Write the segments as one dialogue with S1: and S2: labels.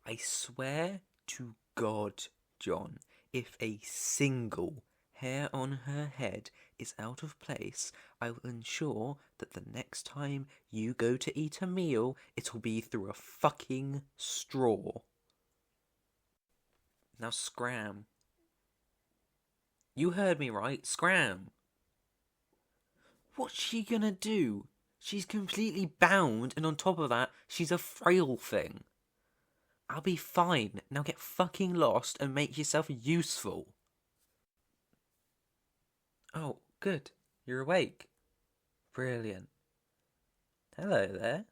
S1: I swear to God, John, if a single hair on her head is out of place, I will ensure that the next time you go to eat a meal, it'll be through a fucking straw. Now scram. You heard me right, scram. What's she gonna do? She's completely bound, and on top of that, she's a frail thing. I'll be fine. Now get fucking lost and make yourself useful. Oh, good. You're awake. Brilliant. Hello there.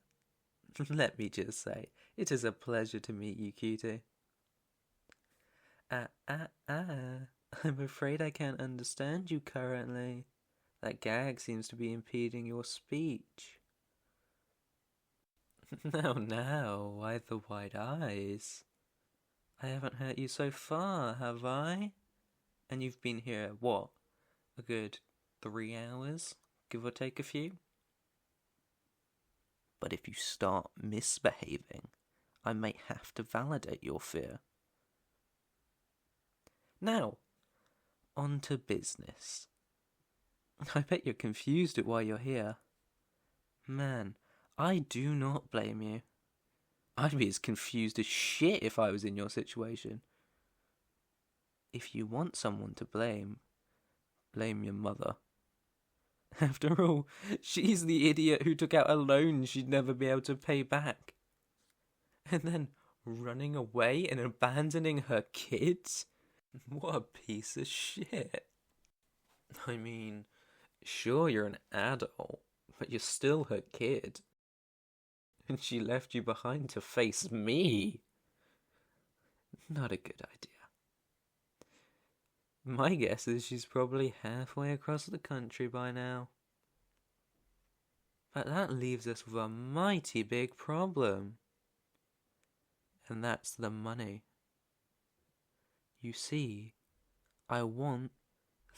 S1: Let me just say, it is a pleasure to meet you, cutie. I'm afraid I can't understand you currently. That gag seems to be impeding your speech. Now, why the wide eyes? I haven't hurt you so far, have I? And you've been here, what, a good 3 hours, give or take a few? But if you start misbehaving, I may have to validate your fear. Now, on to business. I bet you're confused at why you're here. Man, I do not blame you. I'd be as confused as shit if I was in your situation. If you want someone to blame, blame your mother. After all, she's the idiot who took out a loan she'd never be able to pay back. And then running away and abandoning her kids? What a piece of shit. I mean, sure, you're an adult, but you're still her kid. And she left you behind to face me. Not a good idea. My guess is she's probably halfway across the country by now. But that leaves us with a mighty big problem. And that's the money. You see, I want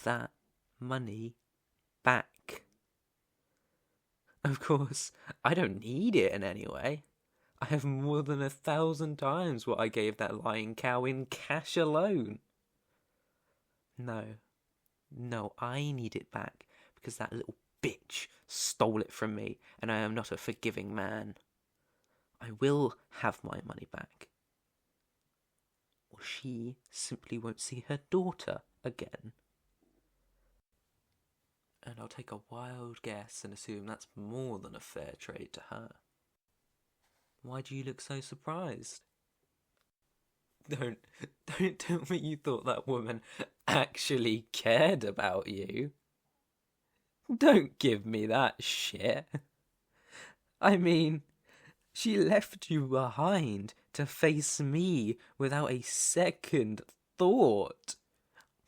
S1: that money back. Of course, I don't need it in any way. I have more than 1,000 times what I gave that lying cow in cash alone. No, I need it back because that little bitch stole it from me, and I am not a forgiving man. I will have my money back. Or she simply won't see her daughter again. And I'll take a wild guess and assume that's more than a fair trade to her. Why do you look so surprised? Don't, don't tell me you thought that woman actually cared about you. Don't give me that shit. I mean, she left you behind to face me without a second thought.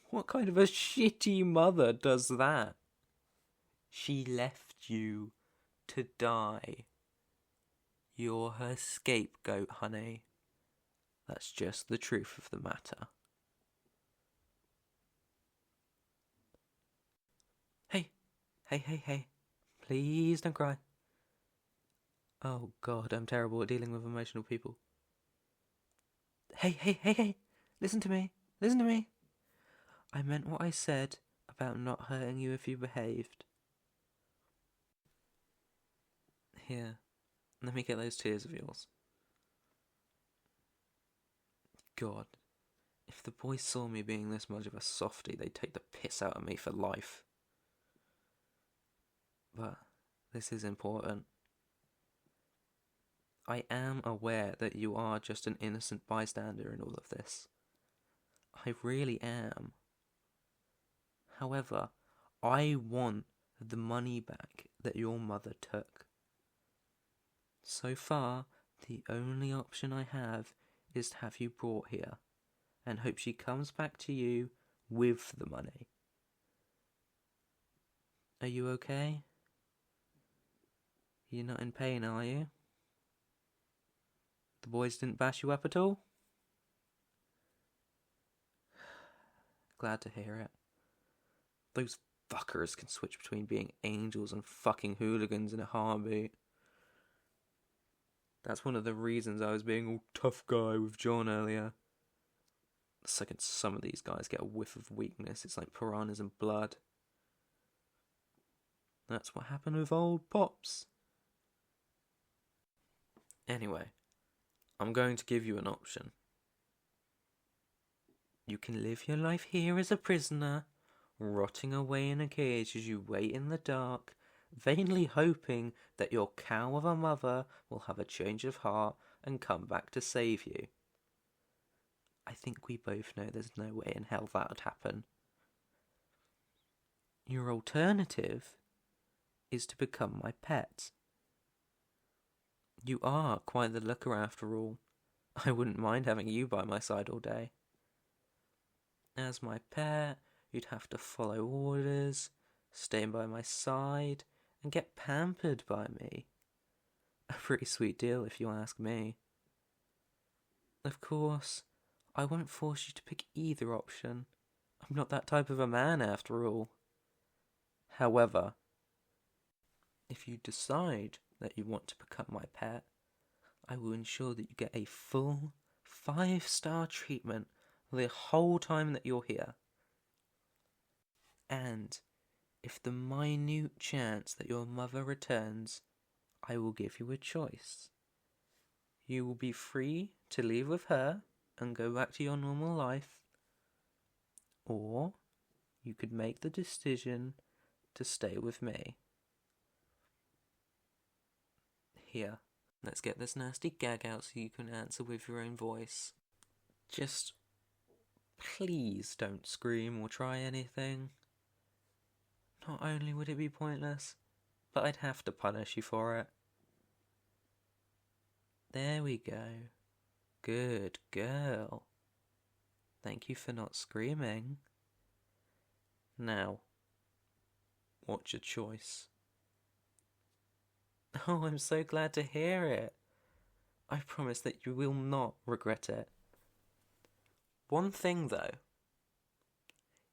S1: What kind of a shitty mother does that? She left you to die. You're her scapegoat, honey. That's just the truth of the matter. Hey. Please don't cry. Oh God, I'm terrible at dealing with emotional people. Hey. Listen to me. I meant what I said about not hurting you if you behaved. Here, let me get those tears of yours. God, if the boys saw me being this much of a softie, they'd take the piss out of me for life. But this is important. I am aware that you are just an innocent bystander in all of this. I really am. However, I want the money back that your mother took. So far, the only option I have is to have you brought here, and hope she comes back to you with the money. Are you okay? You're not in pain, are you? The boys didn't bash you up at all? Glad to hear it. Those fuckers can switch between being angels and fucking hooligans in a heartbeat. That's one of the reasons I was being all tough guy with John earlier. The second some of these guys get a whiff of weakness, it's like piranhas and blood. That's what happened with old Pops. Anyway, I'm going to give you an option. You can live your life here as a prisoner, rotting away in a cage as you wait in the dark, vainly hoping that your cow of a mother will have a change of heart and come back to save you. I think we both know there's no way in hell that would happen. Your alternative is to become my pet. You are quite the looker after all. I wouldn't mind having you by my side all day. As my pet, you'd have to follow orders, stay by my side, and get pampered by me. A pretty sweet deal if you ask me. Of course, I won't force you to pick either option. I'm not that type of a man after all. However, if you decide that you want to become my pet, I will ensure that you get a full 5-star treatment the whole time that you're here. And if the minute chance that your mother returns, I will give you a choice. You will be free to leave with her and go back to your normal life, or you could make the decision to stay with me. Here, let's get this nasty gag out so you can answer with your own voice. Just please don't scream or try anything. Not only would it be pointless, but I'd have to punish you for it. There we go. Good girl. Thank you for not screaming. Now, what's your choice? Oh, I'm so glad to hear it. I promise that you will not regret it. One thing though,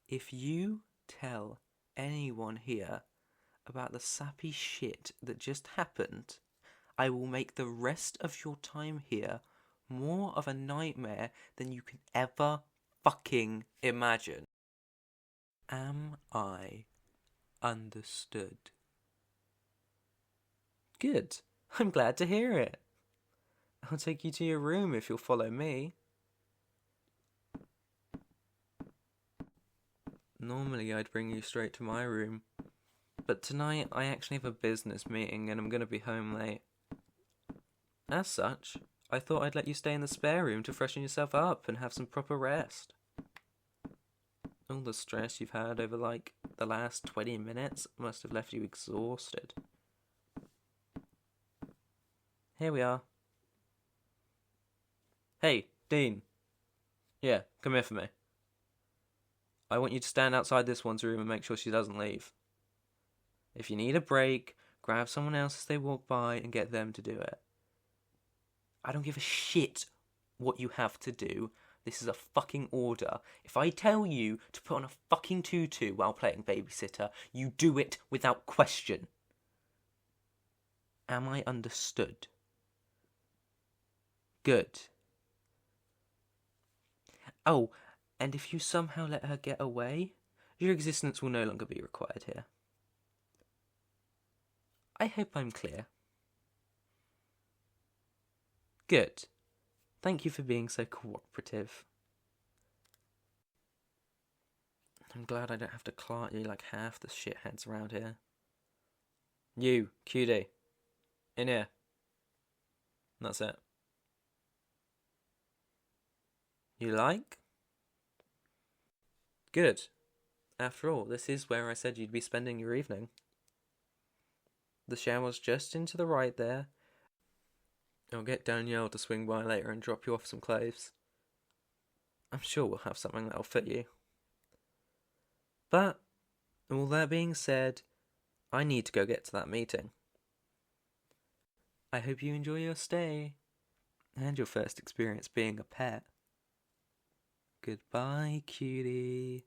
S1: if you tell anyone here about the sappy shit that just happened, I will make the rest of your time here more of a nightmare than you can ever fucking imagine. Am I understood? Good. I'm glad to hear it. I'll take you to your room if you'll follow me. Normally I'd bring you straight to my room, but tonight I actually have a business meeting and I'm going to be home late. As such, I thought I'd let you stay in the spare room to freshen yourself up and have some proper rest. All the stress you've had over the last 20 minutes must have left you exhausted. Here we are. Hey, Dean. Yeah, come here for me. I want you to stand outside this one's room and make sure she doesn't leave. If you need a break, grab someone else as they walk by and get them to do it. I don't give a shit what you have to do. This is a fucking order. If I tell you to put on a fucking tutu while playing babysitter, you do it without question. Am I understood? Good. Oh, and if you somehow let her get away, your existence will no longer be required here. I hope I'm clear. Good. Thank you for being so cooperative. I'm glad I don't have to clerk you like half the shitheads around here. You, cutie. In here. That's it. You like? Good. After all, this is where I said you'd be spending your evening. The shower's just into the right there. I'll get Danielle to swing by later and drop you off some clothes. I'm sure we'll have something that'll fit you. But, all that being said, I need to go get to that meeting. I hope you enjoy your stay, and your first experience being a pet. Goodbye, cutie.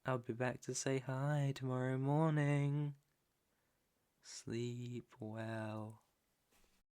S1: I'll be back to say hi tomorrow morning. Sleep well.